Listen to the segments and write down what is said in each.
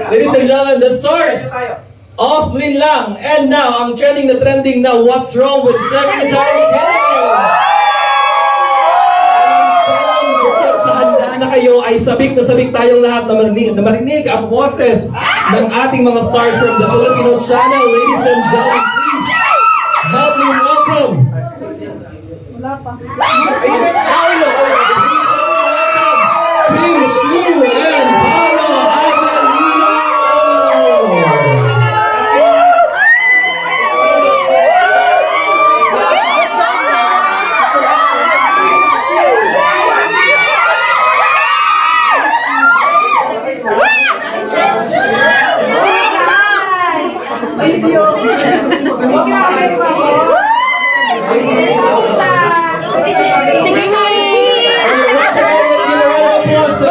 Ladies and gentlemen, the stars of Linlang. And now, ang trending na What's Wrong with Secretary Kim? Sa handa na kayo ay sabik na sabik tayong lahat na marinig ang boses ng ating mga stars from the Filipino channel. Ladies and gentlemen, please help me welcome.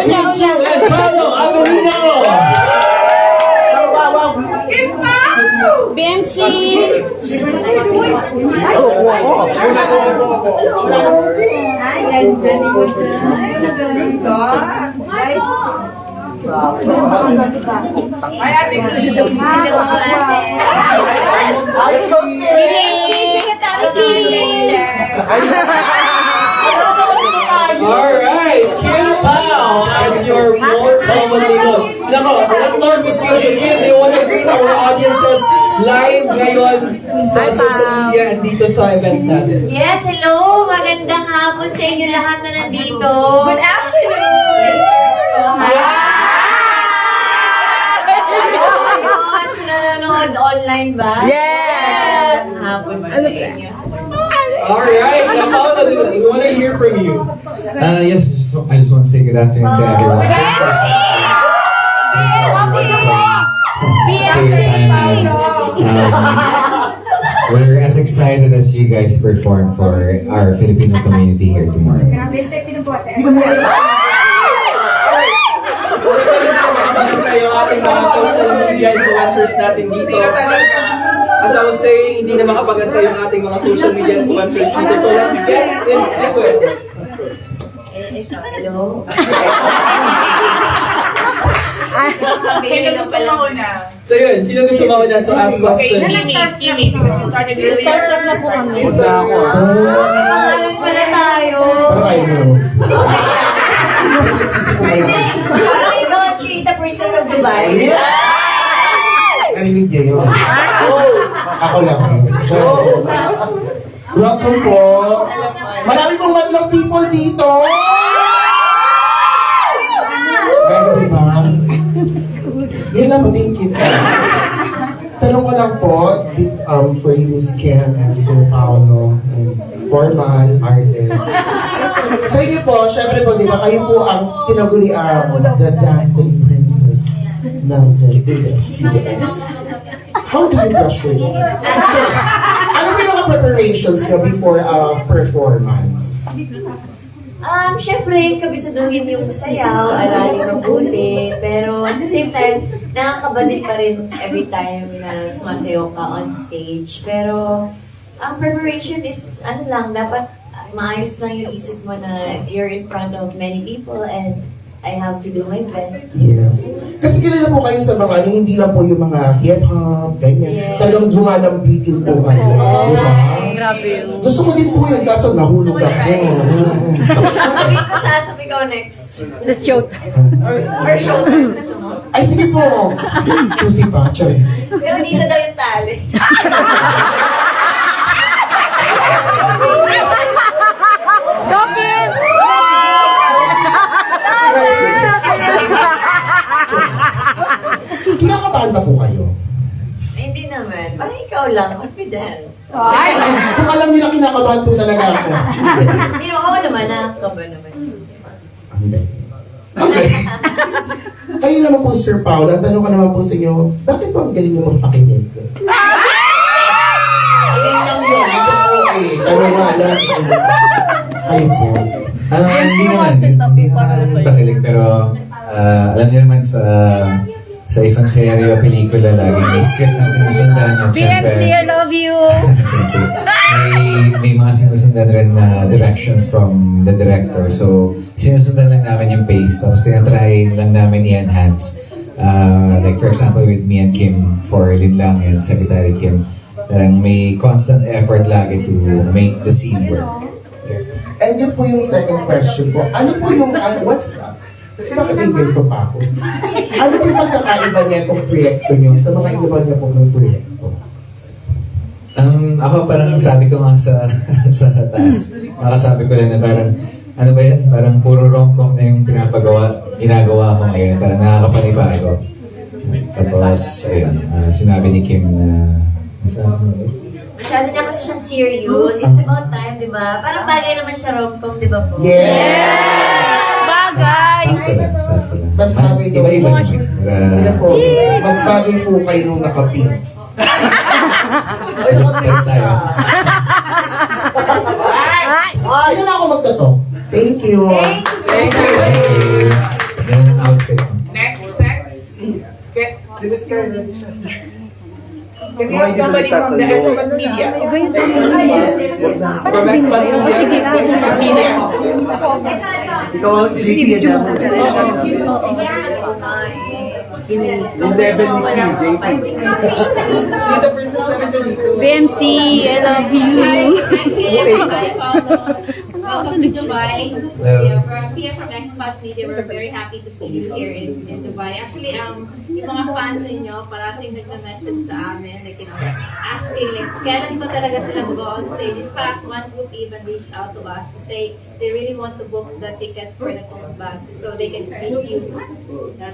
Kim Chiu and Paolo Avellino! BMC! Alright, Kim Pao as your more commonly known. Nako, let's start with you. So Kim, do you want to greet our audiences live ngayon sa social media and dito sa event natin? Yes, hello! Magandang hapon sa inyo lahat na nandito. Good afternoon! Sisters ko, hi! Ayun, sila nanonood online ba? Yes! Hapon po sa inyo. Alright, Paolo, we want to hear from you. Yes, I just want to say good afternoon to everyone. We're as excited as you guys to perform for our Filipino community here tomorrow. Yung ating mga social media influencers natin dito. As I was saying, hindi na makapagantay yung ating mga social media influencers dito. So let's get into it. Hello? Sino gusto mauna? So yun, sino gusto mauna to ask questions? Amy, because we started earlier. Start na po kami. Pangalan pala tayo. Parang I know. Parang ikaw ang Cheetah Princess of Dubai. Narinig niya yun. Ako lang. Welcome po. Marami pong madlang people dito. Very ma'am. Yun lang, thank you. Tanong ko lang po, for you, Miss Kim and Sir Paolo, Formal, Arden. Sa inyo po, syempre po, di ba, kayo po ang tinaguriang the dancing princess ng ABS-CBN. How do you brush your teeth? Ano ba yung mga preparations nyo before a performance? Siyempre, kabisaduhin yung sayaw, aralin mabuti, pero at the same time, nakakaba din pa rin every time na sumasayaw ka on stage. Pero, ang preparation is, ano lang, dapat maayos lang yung isip mo na you're in front of many people and I have to do my best. Yes. Kasi kilala po kayo sa mga, hindi lang po yung mga hip-hop, ganyan. Yes. Talagang lumalambigil po kayo. Oo, Diba? Grabe yun. Gusto ko din po yun, kaso nahulog Gusto mo ako. try? Mm. Sabi ko sabi ko next. This is show. Or show gusto mo. Ay, sige po. Susi pa, choy. Pero dito daw yung tali. Gokin! Kinakabahan ba po kayo? Hindi naman. Parang ikaw lang. Confident. Ay! Kung alam nila kinakabahan po talaga ako. Hindi ako naman. Nakakaba naman. Okay. Okay. Kayo naman po, Sir Paolo, ang tanong ko naman po sa inyo, bakit po ang galing niyo magpakinig? Ayun lang yun, ito po eh. Tanong nga lang. Kayo po. Hindi naman bakilig, pero alam niyo naman sa isang serye o pelikula lagi may script na sinusundan at BMC, I love you! Thank you. May mga sinusundan rin na directions from the director. So, sinusundan lang namin yung pace, tapos tinatry lang namin i-enhance Like for example, with me and Kim for Linlang and Secretary Kim, parang may constant effort lagi to make the scene work. And yun po yung second question ko. Ano po yung, what's up? Kasi bakit may ganito pa ako? Ano po yung pagkakaiba niya itong proyekto niyo sa mga iba niya po ng proyekto? Ako parang sabi ko nga sa sa taas, nakasabi ko din na parang, ano ba yan? Parang puro rom-com na yung ginagawa ko ngayon. Parang nakakapanibago. Tapos, ayun, sinabi ni Kim na, Masyado niya kasi siyang serious. It's about time, di ba? Parang bagay naman siya rom-com, di ba po? Yeah! Bagay! sakto lang. Mas bagay daw. Iba-iba naman. Ano po, mas bagay po kayo nung nakapin. Kaya tayo. Ay, na lang ako magtato. Thank you. Thank you so much. Yan ang outfit mo. Next. Can we have somebody from the expert media? From expert media. Ikaw ang JP Adamo. BMC, I love you. Hi, Kim. Hi, Paolo. Welcome to Dubai. Yeah, we're here from Expat Media. We're very happy to see you here in Dubai. Actually, yung mga fans ninyo, parating nagna-message sa amin, like, asking, like, kailan ba talaga sila mag-on stage? In fact, one group even reached out to us to say they really want to book the tickets for the comeback so they can meet you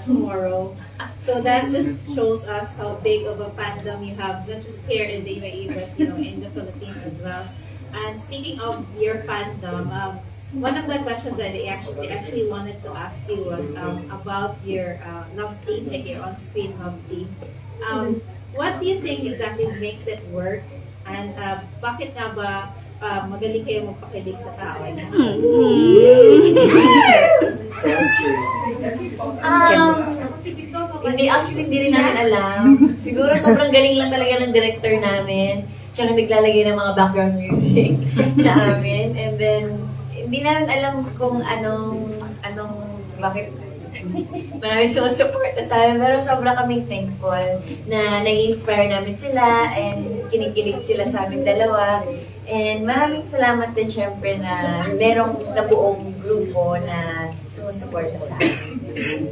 tomorrow. So that just shows us how big of a fandom you have, not just here in the UAE, but in the Philippines as well. And speaking of your fandom, one of the questions that they actually wanted to ask you was about your love team, like your on-screen love team. What do you think exactly makes it work? And bakit nga ba magaling kayo magpakilig sa tao? Hindi rin namin alam. Siguro sobrang galing lang talaga ng director namin. Tsaka naglalagay ng mga background music sa amin. And then, hindi namin alam kung bakit marami sumusupport sa amin. Pero sobrang kaming thankful na nai-inspire namin sila and kinikilig sila sa amin dalawa. And maraming salamat din syempre na merong nabuong grupo na sumusuporta sa amin.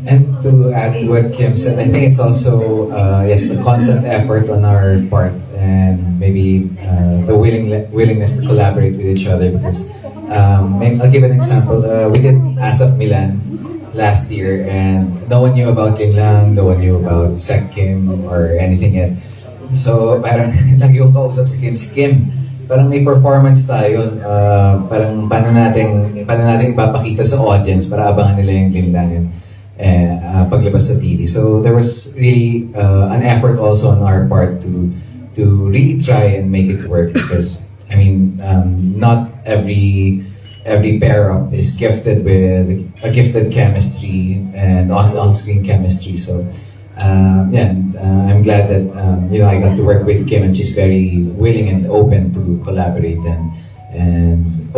And to add to what Kim said, I think it's also, yes, the constant effort on our part and maybe the willingness to collaborate with each other because I'll give an example. We did ASAP Milan last year and no one knew about Linlang, no one knew about Sec Kim or anything yet. So parang lagi kong kausap si Kim, parang may performance tayo, parang paano natin ipapakita sa audience para abangan nila yung Linlang paglabas sa TV. So there was really an effort also on our part to really try and make it work because I mean not every pair up is gifted with a gifted chemistry and on-screen chemistry. So I'm glad that I got to work with Kim and she's very willing and open to collaborate and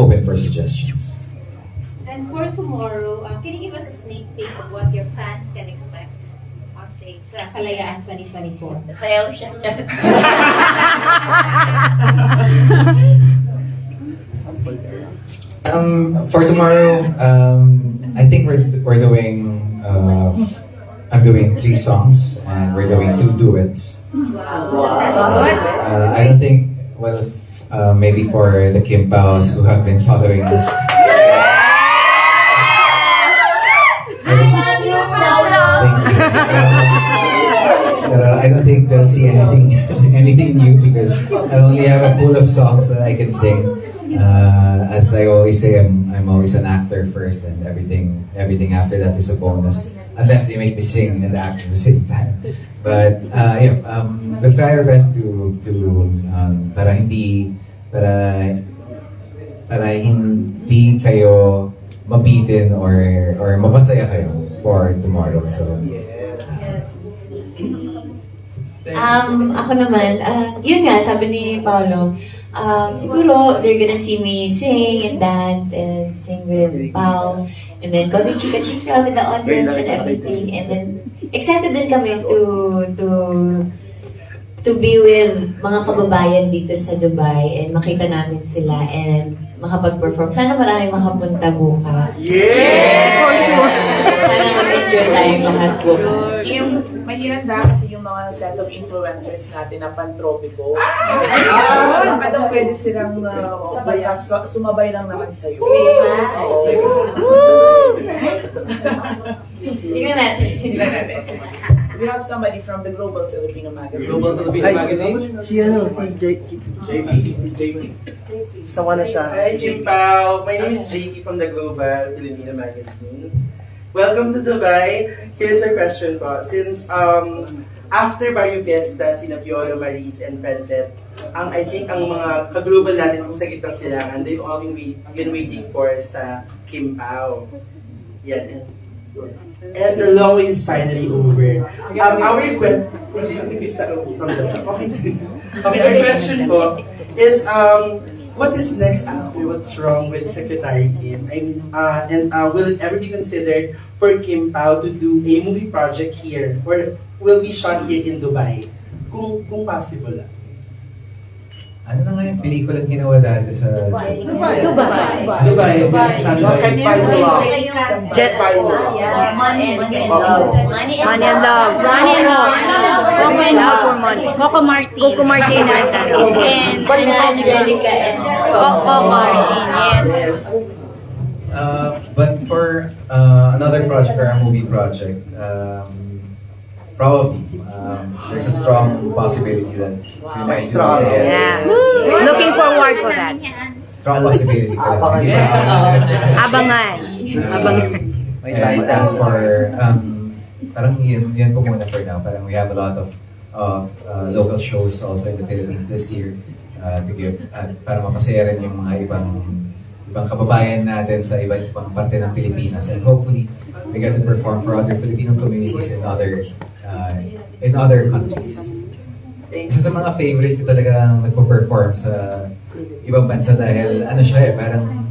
open for suggestions. And for tomorrow, can you give us a sneak peek of what your fans can expect on stage sa Kalayaan 2024? Sayaw siya. For tomorrow, I think we're doing. I'm doing 3 songs and we're doing 2 duets. I don't think. Well, maybe for the Kim Paos who have been following us. I don't think they'll see anything new because I only have a pool of songs that I can sing. As I always say, I'm always an actor first, and everything after that is a bonus, unless they make me sing and act at the same time. But we'll try our best to para hindi kayo mabitin or mapasaya kayo for tomorrow. So ako naman, yun nga, sabi ni Paolo, siguro they're gonna see me sing and dance and sing with Pao. And then, konting chika-chika with the audience and everything. And then, excited din kami to be with mga kababayan dito sa Dubai and makita namin sila and makapag-perform. Sana marami makapunta bukas. Sana mag-enjoy tayong lahat bukas. Yung mahiranda kasi yung mga set of influencers natin na pantropiko. Baka daw pwede silang sumabay lang naman sa'yo. Tingnan natin. We have somebody from the Global Filipino Magazine. Global Filipino Magazine. Si JP. Sawa na siya. Hi, Jim Pao. My name is JP from the Global Filipino Magazine. Welcome to Dubai. Here's our question po. Since after Barrio Fiesta, sina Piolo, Maris, and Francet, I think ang mga ka-global natin kung sa gitang silangan, they've all been waiting for sa Kim Pao. Yan. And the long wait is finally over. Our question from the top. Okay. Okay, our question po is what is next after what's wrong with Secretary Kim? I mean, will it ever be considered for Kim Pao to do a movie project here or will be shot here in Dubai? Kung possible lang. Ano na nga yung pelikulang ginawa dati sa Dubai. Money and love. Money and love. For money. Coco Martin. Coco Martin at and Angelica and Coco Martin, yes. But for another project or a movie project, probably there's a strong possibility that we might do it. Yeah. Looking forward for that. Strong possibility ka lang. Hindi pa Abangan. Abangan. And as for, parang yun po muna for now. Parang we have a lot of local shows also in the Philippines this year to give, para mapasaya rin yung mga ibang kababayan natin sa ibang parte ng Pilipinas. And hopefully, we get to perform for other Filipino communities in other countries. Isa sa mga favorite ko talagang nagpo-perform sa ibang bansa dahil ano siya parang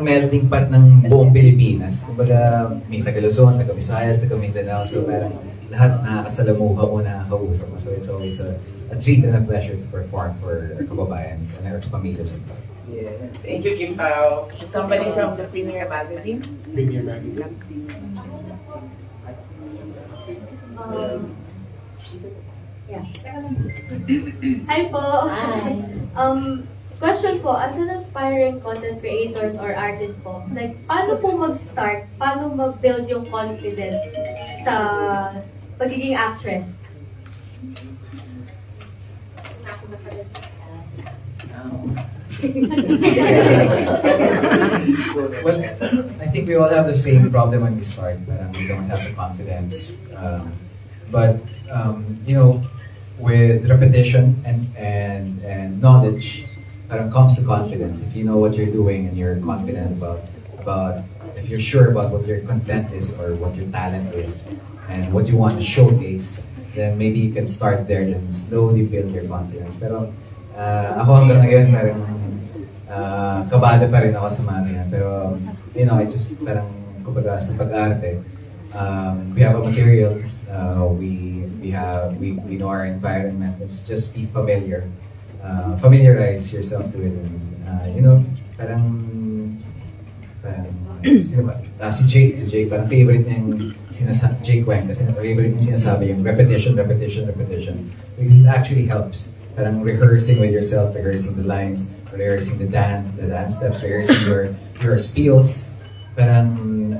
melting pot ng buong Pilipinas. Kumbaga, may taga Luzon, taga Visayas, taga Mindanao. So parang lahat nakakasalamuha o nakakausap mo. So it's always a treat and a pleasure to perform for our kababayans and our pamilya sa ito. Yeah. Thank you, Kim Pao. Somebody from the Premier Magazine. Premier Magazine. Yeah. Hi po. Hi. Question po, as an aspiring content creators or artist po, like, paano po mag-start? Paano mag-build yung confidence sa pagiging actress? Well, I think we all have the same problem when we start. Parang we don't have the confidence. You know, with repetition and knowledge, parang comes the confidence. If you know what you're doing and you're confident about if you're sure about what your content is or what your talent is and what you want to showcase, then maybe you can start there and slowly build your confidence. Pero ako hanggang ngayon parang kabado pa rin ako sa mga ganyan. Pero you know, it's just parang kumbaga sa pag-arte, we have a material, we know our environment. Let's just be familiar. Familiarize yourself to it and you know, parang sino ba? Si Jake, parang favorite niya yung Jake Wang, kasi favorite niya sinasabi yung repetition because it actually helps. Parang rehearsing with yourself, rehearsing the lines, rehearsing the dance steps, rehearsing your spills. Parang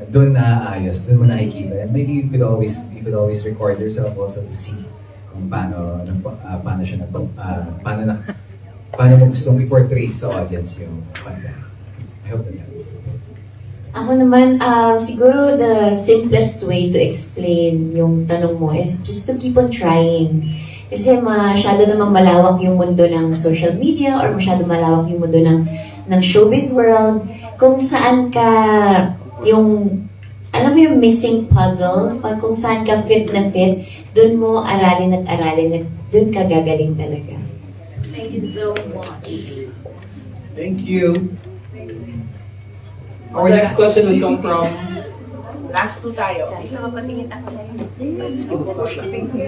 doon na ayos, doon mo nakikita. And maybe you could always record yourself also to see kung paano mo gustong i-portray sa audience yung content. I hope that helps. Ako naman, siguro the simplest way to explain yung tanong mo is just to keep on trying. Kasi masyado namang malawak yung mundo ng social media or masyado malawak yung mundo ng showbiz world. Kung saan ka yung, alam mo yung missing puzzle, kung saan ka fit na fit, dun mo aralin at dun ka gagaling talaga. Thank you so much. Thank you. Our next question will come from Last two tayo. Nakapatingin ako sa'yo.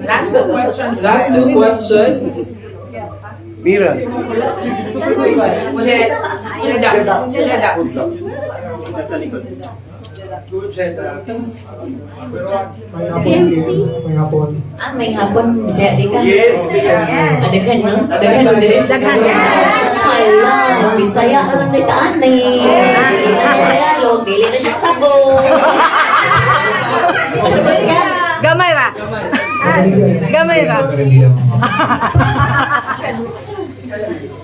Last two questions. last two questions. Mira. Jedax. Nasa likod. Good, Jedax. May hapon. May hapon. May hapon, Bisaya di ka? Yes, Daghan, no? Daghan mo dire? Daghan. Hala, Bisaya ang nagtaan eh. Dili na ang Tagalog, dili na siya sabon. Sasagot ka? Gamay ra. Gamay ra. Pero hindi lang ako.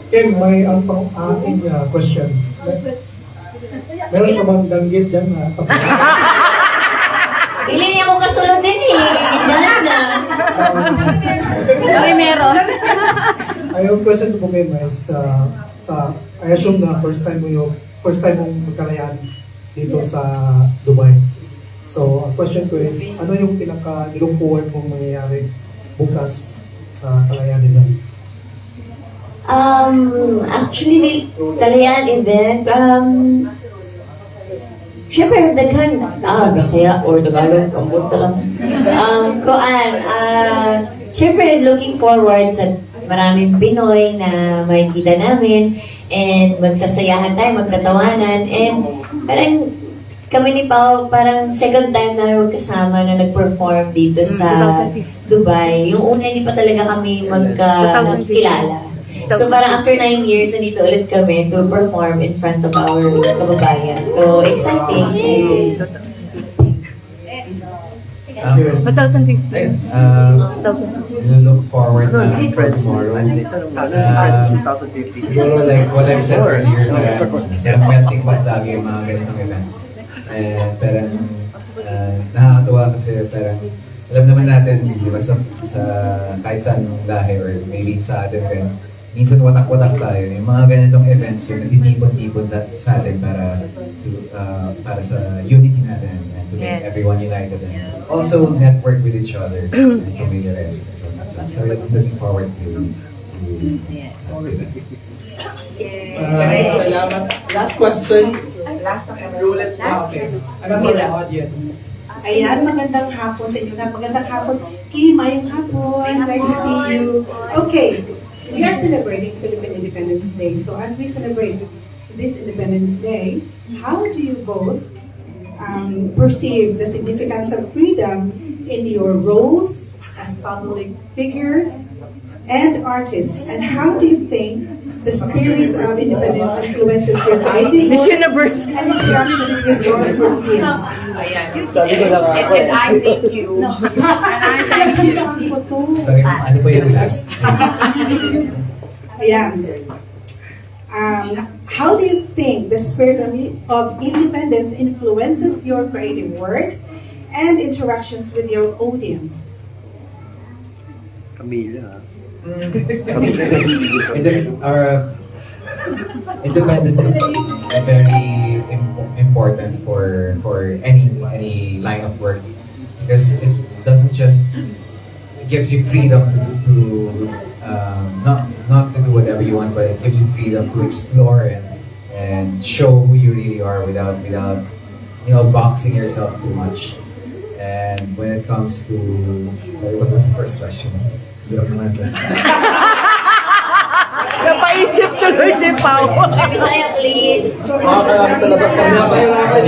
Ken, may ang aking question. Meron ka bang danggit dyan na Dili niya ako kasulod din eh. Gigitahan na. May meron. Yung question ko po kayo is I assume na first time mong magkalayaan dito sa Dubai. So, ang question ko is, ano yung pinaka-look forward mong mangyayari bukas sa kalayaan nila? Actually, kalayaan event, syempre, daghan, Bisaya or Tagalog, ambot lang. Syempre, looking forward sa maraming Pinoy na makikita namin and magsasayahan tayo, magtatawanan, and parang kami ni Pao, parang second time namin magkasama na nag-perform dito sa Dubai. Yung una, hindi pa talaga kami magkakilala. So parang after 9 years, nandito ulit kami to perform in front of our kababayan. So exciting. Ayun, 2015. we look forward na for tomorrow. Siguro like what I've said earlier, parang melting pot lagi yung mga ganitong events. Parang nakakatuwa kasi parang alam naman natin, di ba, sa kahit saan lahi or maybe sa atin rin, minsan watak-watak tayo. Yung mga ganitong events yung nagtitipon-tipon sa atin para sa unity natin and to make everyone united and also network with each other and familiarize with each other. So I'm looking forward to that. Salamat. Last question. Last na kami. Roulette Last. Ano for the audience? Ayan, magandang hapon sa inyo lahat. Magandang hapon. Kim, mayong hapon. Nice to see you. Okay, we are celebrating Philippine Independence Day. So as we celebrate this Independence Day, how do you both perceive the significance of freedom in your roles as public figures and artists? And how do you think the spirit of independence influences your creative Miss work Universe. and interactions with your audience? Ayan. Sabi ko na nga ako eh. And I thank you. Sorry, ano po yung last? Yeah. How do you think the spirit of independence influences your creative works and interactions with your audience? Camila. Our independence is very important for any line of work because it doesn't just it gives you freedom to not to do whatever you want, but it gives you freedom to explore and show who you really are without boxing yourself too much. And when it comes to sorry, what was the first question? Napaisip tuloy si Pao. Bisaya, please. Makarami sa labas kami.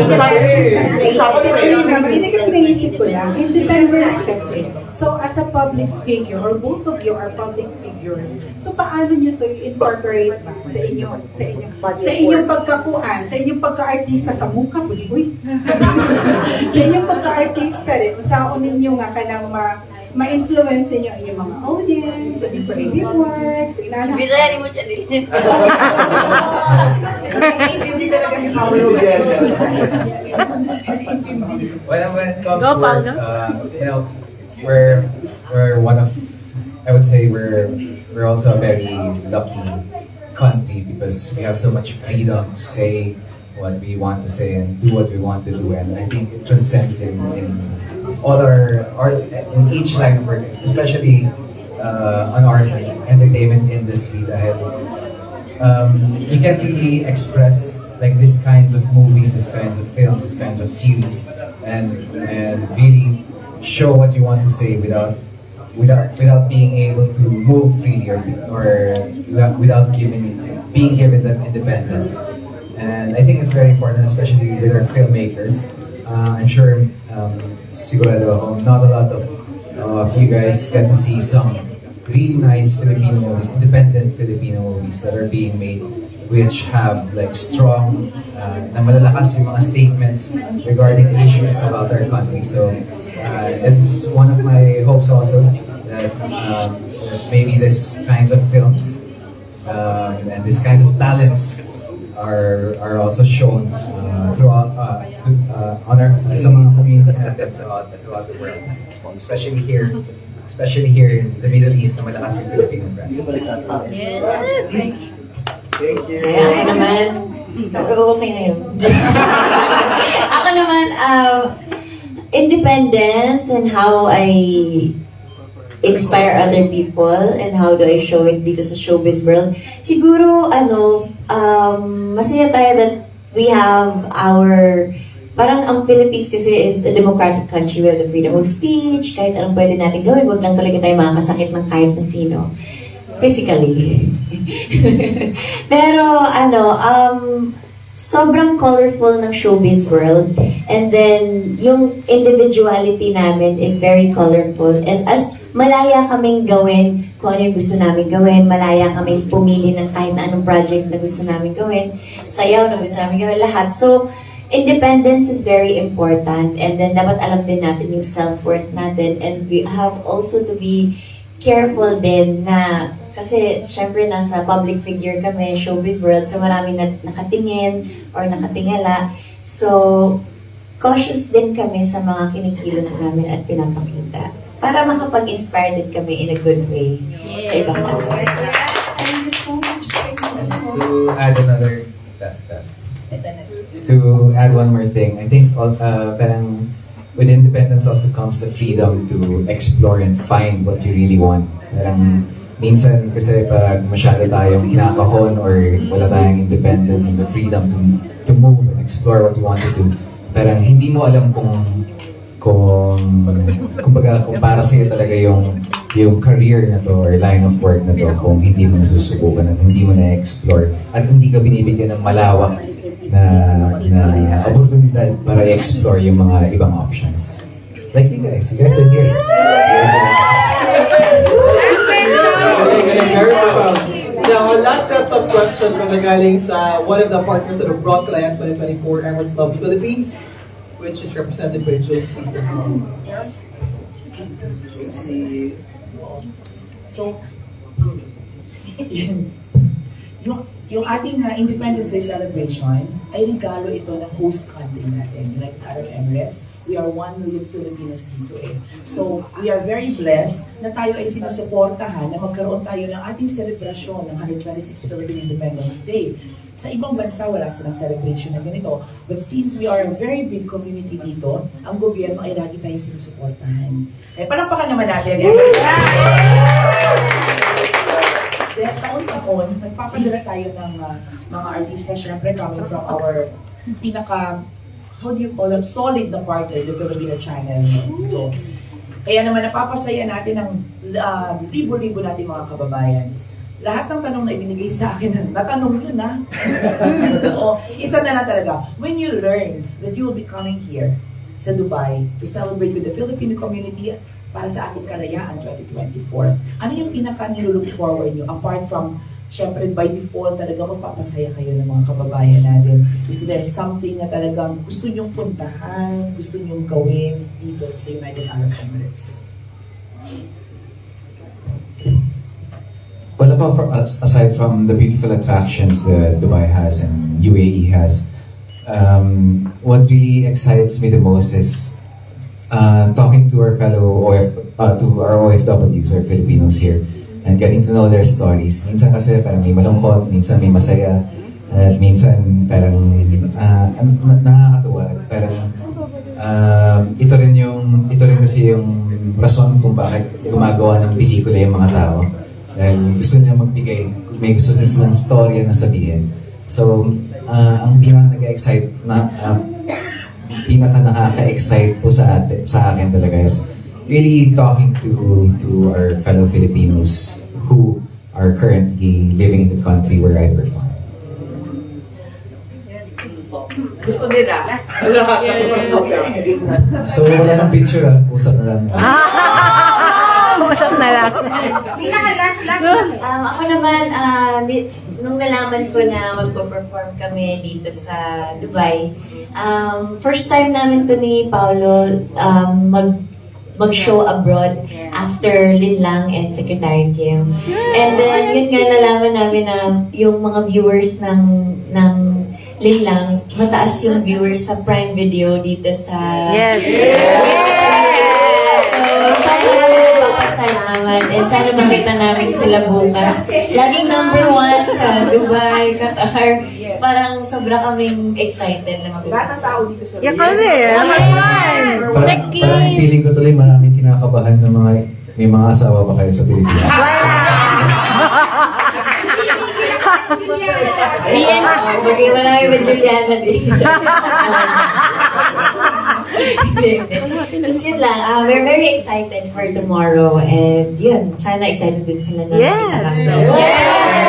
Napahirapan yung Hindi kasi naisip ko lang, independence kasi. So as a public figure, or both of you are public figures, so paano nyo to incorporate ba sa inyong pagkakuan, sa inyong pagka-artista sa mukha po, sa inyong pagka-artista rin, saan ninyo nga ka nang ma-influence niyo ang inyong mga audience, sa inyong creative works, ilala. Bisaya mo siya din. When it comes to work, we're one of, I would say we're also a very lucky country because we have so much freedom to say what we want to say and do what we want to do, and I think it transcends in all our in each line of work, especially on our entertainment industry. That you can't really express like these kinds of movies, these kinds of films, these kinds of series, and really show what you want to say without being able to move freely or without being given that independence. And I think it's very important, especially with our filmmakers. I'm sure sigurado not a lot of you guys get to see some really nice Filipino movies, independent Filipino movies that are being made, which have like strong, na malalakas yung mga statements regarding issues about our country. So it's one of my hopes also that maybe this kinds of films and this kinds of talents are also shown throughout on our sa mga community natin throughout the world, especially here in the Middle East na malakas yung Filipino press. Thank you. Kaya ako naman, okay na yun. Ako naman, independence and how I inspire other people and how do I show it dito sa showbiz world. Siguro, masaya tayo that we have parang ang Philippines kasi is a democratic country. We have the freedom of speech, kahit anong pwede natin gawin, huwag lang talaga tayo makakasakit ng kahit na sino. Physically. Pero, sobrang colorful ng showbiz world. And then, yung individuality namin is very colorful. As malaya kaming gawin kung ano yung gusto namin gawin, malaya kaming pumili ng kahit na anong project na gusto namin gawin, sayaw na gusto namin gawin, lahat. So, independence is very important. And then, dapat alam din natin yung self-worth natin. And we have also to be careful din na kasi syempre nasa public figure kami, showbiz world, so maraming nakatingin or nakatingala. So, cautious din kami sa mga kinikilos namin at pinapakita para makapag-inspire din kami in a good way sa ibang tao. Thank you so much. To add another test. To add one more thing, I think parang with independence also comes the freedom to explore and find what you really want. Parang minsan kasi pag masyado tayong kinakahon or wala tayong independence and the freedom to move and explore what you want to do, parang hindi mo alam kung para sa'yo talaga yung career na to or line of work na to kung hindi mo nasusubukan at hindi mo na-explore at hindi ka binibigyan ng malawak na oportunidad para i-explore yung mga ibang options. Like you guys are here. Very proud. Now, our last sets of questions na nagaling sa one of the partners that have brought Client 2024, Emirates Loves Philippines, which is represented by Josie. So, yung ating Independence Day celebration ay regalo ito ng host country natin, United Arab Emirates. We are 1 million Filipinos dito eh. So, we are very blessed na tayo ay sinusuportahan na magkaroon tayo ng ating selebrasyon ng 126 Philippine Independence Day. Sa ibang bansa, wala silang celebration na ganito. But since we are a very big community dito, ang gobyerno ay lagi tayong sinusuportahan. Eh, palakpakan naman natin. Dahil taon-taon, nagpapadala tayo ng mga artista, syempre coming from our how do you call it, solid na partner, the Filipino channel dito. Kaya naman napapasaya natin ang libo-libo natin mga kababayan. Lahat ng tanong na ibinigay sa akin, natanong yun ha. O, isa na lang talaga. When you learn that you will be coming here sa Dubai to celebrate with the Filipino community para sa ating kalayaan 2024. Ano yung pinaka-nilook forward nyo? Apart from, syempre by default, talaga magpapasaya kayo ng mga kababayan natin. Is there something na talagang gusto nyong puntahan, gusto nyong gawin dito sa United Arab Emirates? Well, aside from the beautiful attractions that Dubai has and UAE has, what really excites me the most is talking to our fellow OFWs or Filipinos here and getting to know their stories. Minsan kasi parang may malungkot, minsan may masaya, at minsan parang nakakatuwa. Parang ito rin kasi yung rason kung bakit gumagawa ng pelikula yung mga tao. Dahil gusto nila magbigay, may gusto nila silang storya na sabihin. So, ang pinaka nakaka-excite po sa akin talaga is really talking to our fellow Filipinos who are currently living in the country where I perform. Gusto nila. So wala nang picture usap na lang. Usap na lang. Ako naman, nung nalaman ko na magpo-perform kami dito sa Dubai, first time namin to ni Paolo mag-show abroad after Linlang and Secretary Kim. And then, yun nga nalaman namin na yung mga viewers ng Linlang, mataas yung viewers sa Prime Video dito sa... Yes! So, sana namin nagpapasalamat and sana makita namin sila bukas. Laging number 1 sa Dubai, Qatar. So, parang sobra kaming excited na Lahat ng mabukas. tao dito sa Yeah, kami. Parang feeling ko tuloy maraming kinakabahan ng may mga asawa ba kayo sa Pilipinas? Maging marami ba Juliana dito? Tapos yun lang, we're very excited for tomorrow and yun, sana excited din sila na Yes!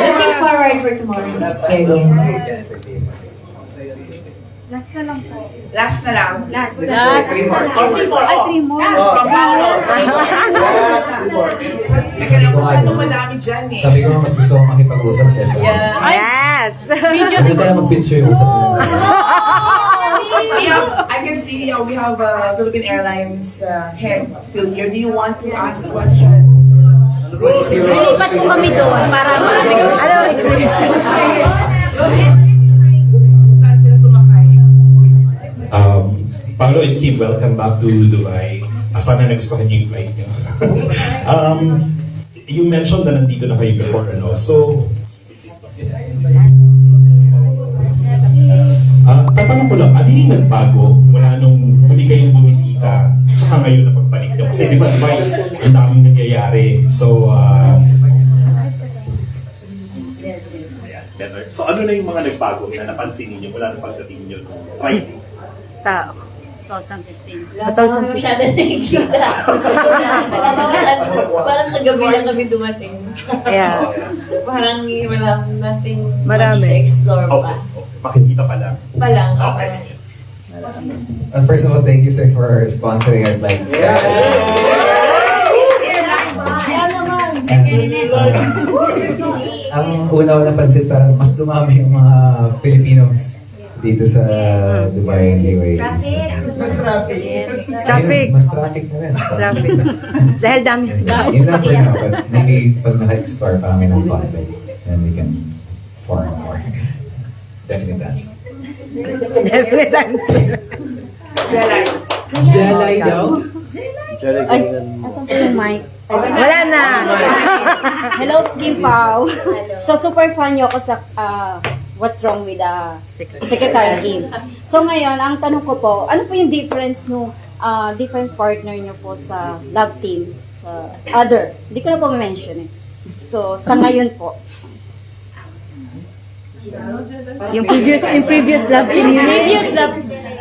Looking forward for tomorrow's experience. Last na lang. Last. Three more. Ay, 3 more. From Paolo. Teka lang, masyado madami dyan eh. Sabi ko mas gusto ko makipag-usap kesa. Yes! Hindi tayo mag-picture usap na lang. I can see we have Philippine Airlines head still here. Do you want to ask questions? Lilipat po kami doon para maraming Saan sila sumakay? Paolo and Kim, welcome back to Dubai. Sana nagustuhan niyo yung flight niyo. You mentioned na nandito na kayo before, ano? So, tatanong ko lang, ano yung nagbago mula nung huli kayong bumisita tsaka ngayon na pagbalik niyo? Kasi di ba, Dubai, ang daming nangyayari. So, better. So, ano na yung mga nagbago na napansin niyo mula nung pagdating niyo nung Friday? 2015. Wala pa kami masyado nakikita. Parang kagabi lang kami dumating. Yeah. So parang wala nothing Marami. much to explore pa. Makikita pa lang. Pa lang. Okay. First of all, thank you sir for sponsoring our flight. Ang una ko napansin, parang mas dumami yung mga Filipinos dito sa Dubai and UAE. Traffic. Mas traffic na rin. Traffic. Dahil dami. Yun lang for now, but maybe pag naka-explore pa kami ng content, then we can form more. Definite answer. Definite answer. Jelay daw. Asan po yung mic? Wala na. Hello, Kim Pao. So, super fan niyo ako sa What's Wrong with Secretary Kim. So, ngayon, ang tanong ko po, ano po yung difference no different partner niyo po sa love team? Sa other? Hindi ko na po ma-mention eh. So, sa ngayon po. Yung previous love team yun.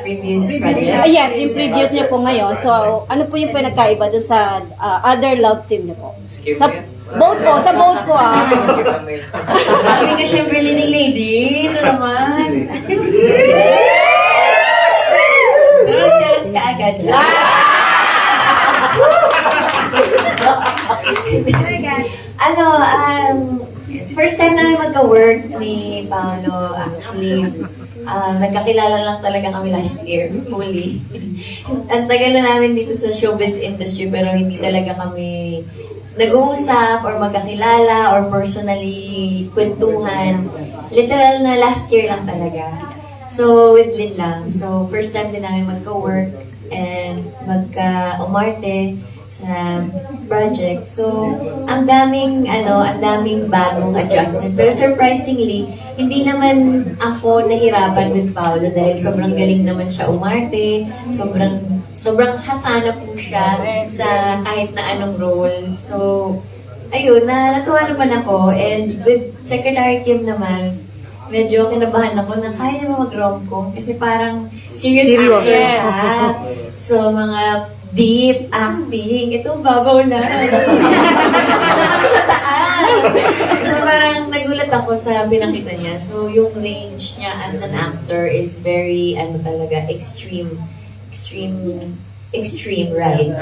Previous project. Yes, yung previous niyo po ngayon. So, ano po yung pinagkaiba doon sa other love team niyo po? Sa boat po, Sabi ka syempre leading lady. Ito naman. Pero nagselos ka agad. First time namin magka-work ni Paolo, actually, nagkakilala lang talaga kami last year, fully. Ang tagal na namin dito sa showbiz industry, pero hindi talaga kami nag-uusap or magkakilala or personally kwentuhan. Literal na last year lang talaga. So, with Lin lang. So, first time din namin magka-work and magka-umarte sa project. So, ang daming bagong adjustment. Pero surprisingly, hindi naman ako nahirapan with Paolo dahil sobrang galing naman siya umarte. Sobrang hasana po siya sa kahit na anong role. So, ayun, natuwa naman ako. And with Secretary Kim naman, medyo kinabahan ako na kaya niya ba mag-romcom kasi parang serious Serious. actor siya. So, mga deep acting, itong babaw na. Wala sa taas. So, parang nagulat ako sa pinakita niya. So, yung range niya as an actor is very, talaga, extreme rides.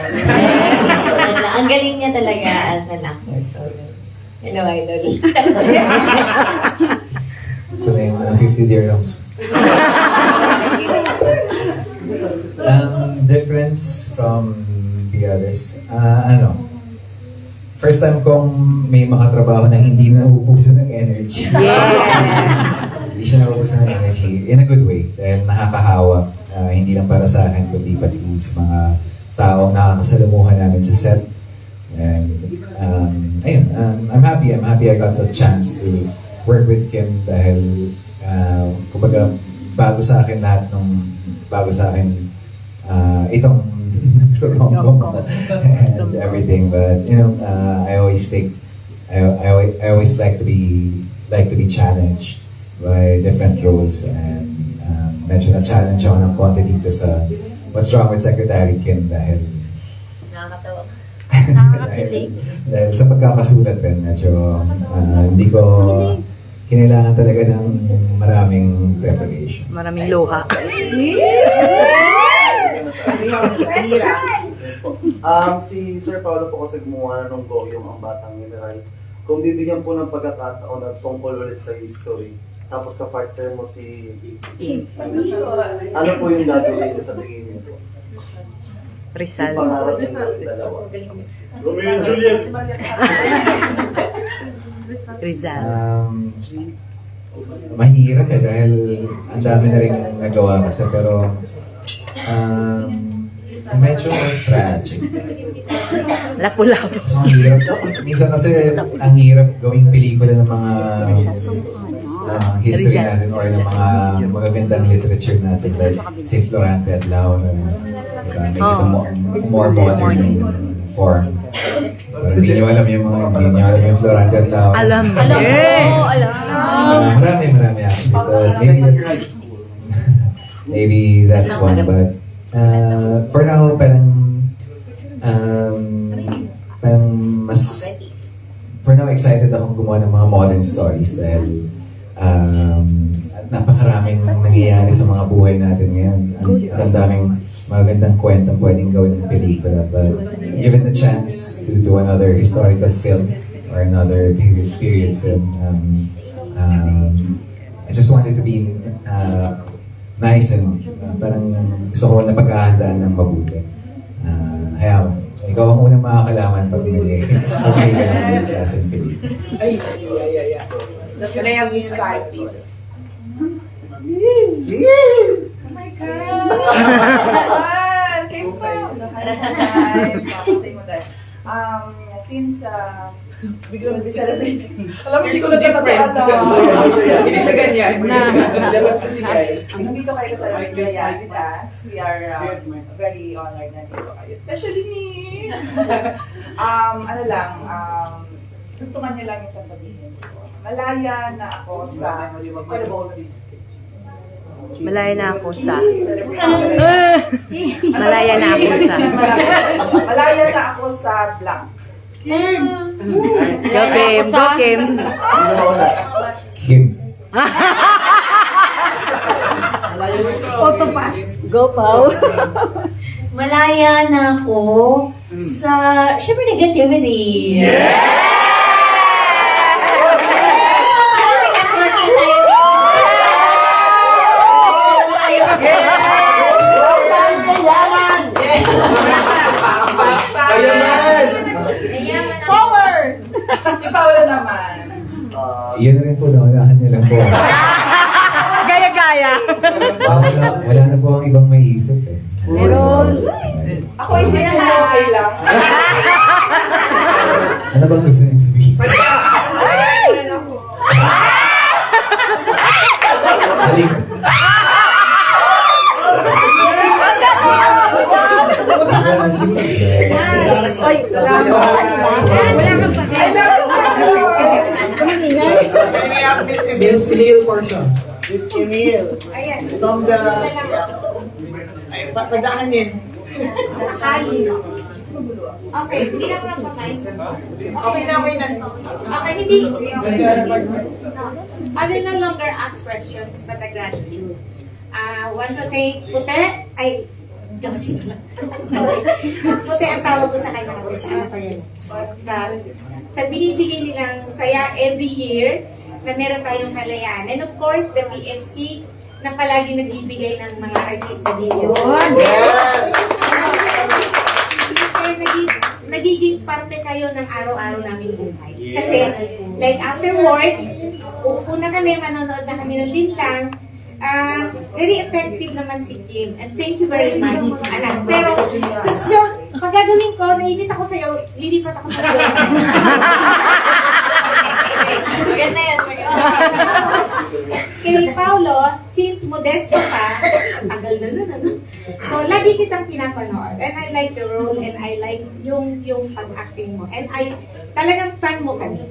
Ang galing niya talaga as an actor. So, hello, idol. Ito na yung 50 dirhams. Difference from the others. First time kong may makatrabaho na hindi nauubusan ng energy. Yes! Hindi siya nauubusan ng energy in a good way. Dahil nakakahawa. Hindi lang para sa akin, kundi pati sa mga taong nakakasalamuhan namin sa set. And ayun, I'm happy I got the chance to work with Kim dahil kumbaga bago sa akin itong rom-com and everything, but I always like to be challenged by different roles, and medyo na-challenge ako ng konti dito sa What's Wrong with Secretary Kim dahil Nakakatawa. dahil sa pagkakasulat rin, medyo hindi ko kinailangan talaga ng maraming preparation. Maraming luha. Si Sir Paolo po kasi gumawa ng Goyong Ang Batang Mineral. Kung bibigyan po ng pagkakataon at tungkol ulit sa history, tapos ka-partner mo si ano po yung gagawin niyo sa tingin niyo po? Rizal. Yung pangarap ng dalawa. Romeo and Juliet! Rizal. Mahirap dahil ang dami na rin nagawa kasi, pero medyo tragic. Lapu-lapu. So, ang hirap. Minsan kasi ang hirap gawing pelikula ng mga history natin or ng mga magagandang literature natin like si Florante at Lau. May more modern form. Pero hindi nyo alam yung Florante at Lau. Alam. Marami actually. But maybe that's one. But for now, for now, excited akong gumawa ng mga modern stories dahil napakaraming nangyayari sa mga buhay natin ngayon. At ang daming magandang kwentong pwedeng gawin ng pelikula. But given the chance to do another historical film or another period film, I just wanted to be nice and parang gusto ko na pagkahandaan ng mabuti. Kaya ikaw ang unang makakalaman pag may ka ng klaseng pelikula. Ay. Can I have this card, please? Oh my God! Came from! Since we're going to be celebrating. Alam mo, hindi ko na different. Hindi siya ganyan. Nandito kayo sa Pilipinas. We are very honored na dito kayo. Especially me. Tugtungan niyo lang yung sasabihin ko. Malaya na ako sa... Malaya na ako sa... Malaya na ako sa... Malaya na ako sa blank. Go Kim! Go Kim! Kim. Autopass. Go, Pao. Malaya na ako sa, syempre, negativity. Power! Si Paula naman. Yun na rin po, naunahan niya lang po. Gaya-gaya! Wala na po ang ibang maiisip eh. Meron. Ako isip na okay lang. Ano bang gusto niyo sabihin? Haling. Ay, salamat. Wala kang pag-ibig. Miss Neil Portia. Miss Emil. From the... Ay, padaanin. Okay, hindi na magpapay. Okay na. Okay, hindi. I will no longer ask questions but a gratitude. Want to thank Pute? Ay, Josie pala. Pute ang tawag ko sa kanya kasi sa ano pa yun. Sa binibigay nilang saya every year na meron tayong kalayaan. And of course, the PFC na palagi nagbibigay ng mga artista dito. Kasi nagiging parte kayo ng araw-araw naming buhay. Kasi, like after work, uupo na kami, manonood na kami ng lintang. Very effective naman si Kim. And thank you very much, anak. Pero, sa show, pag gagawin ko, nainis ako sa'yo, lilipat ako sa show. Maganda yan. Kay Paolo, since modesto ka, tagal na nun, ano? So, lagi kitang pinapanood. And I like the role and I like yung pag-acting mo. And talagang fan mo kami.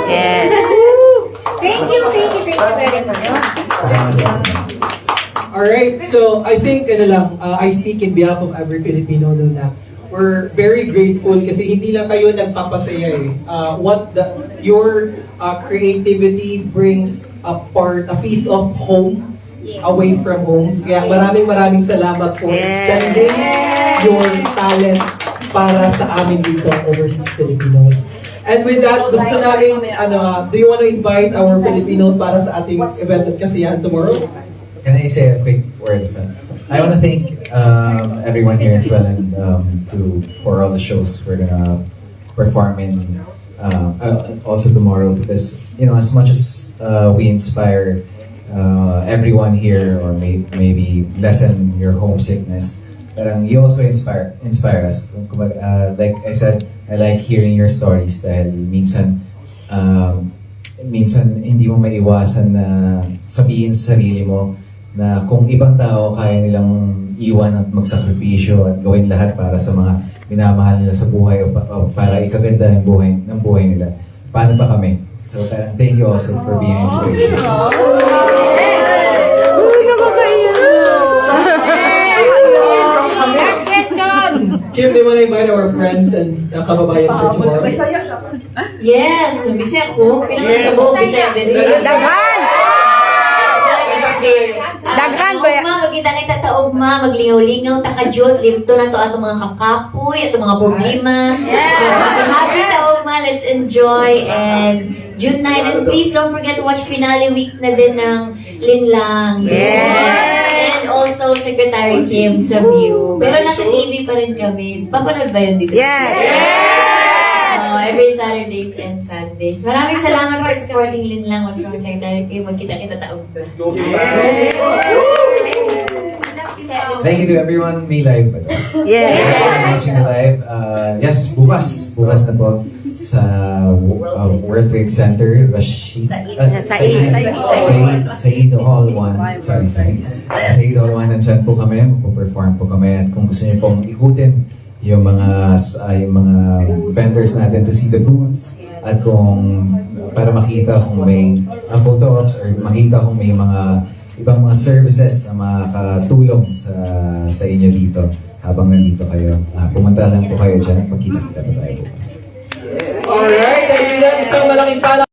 Yes. Thank you very much. Alright, so I think I speak in behalf of every Filipino na we're very grateful kasi hindi lang kayo nagpapasaya eh. Your creativity brings a piece of home away from home. Kaya maraming salamat for extending your talent para sa amin dito overseas Filipinos. And with that, gusto namin, do you want to invite our Filipinos para sa ating event at kasiyahan tomorrow? Can I say a quick word as well? I want to thank everyone here as well and for all the shows we're gonna perform in also tomorrow because as much as we inspire everyone here or maybe lessen your homesickness, parang you also inspire us. Like I said, I like hearing your stories dahil minsan hindi mo maiwasan na sabihin sa sarili mo na kung ibang tao kaya nilang iwan at magsakripisyo at gawin lahat para sa mga minamahal nila sa buhay o para ikaganda ng buhay nila. Paano ba kami? So thank you also for being an inspiration. Kim, do you want to invite our friends and kababayan for tomorrow? Yes, bisaya ko. Kailangan ko bisaya din. Daghan ba? Magkita-kita taugma, maglingaw-lingaw, takajot, limto na to ato mga kakapoy, ato mga problema. Happy taugma, let's enjoy. And June 9, and please don't forget to watch finale week na din ng Linlang this week. And also Secretary Kim sa View. Pero nasa TV pa rin kami. Papanood ba yun dito? Yes! Every Saturdays and Sundays. Maraming salamat for supporting Linlang. What's wrong, Secretary Kim? Magkita-kita taong ba? Thank you to everyone may live ba? Yes! Watching the live. Yes, bukas na po sa World Trade Center, Said Hall 1. Sorry. Said Hall 1, nandiyan po kami, magpo-perform po kami. At kung gusto niyo pong ikutin yung mga vendors natin to see the booths at kung para makita kung may photo ops or makita kung may mga ibang mga services na makakatulong sa inyo dito habang nandito kayo. Pumunta lang po kayo dyan. Magkita-kita pa tayo bukas. Alright, kaibigan, isang malaking pala.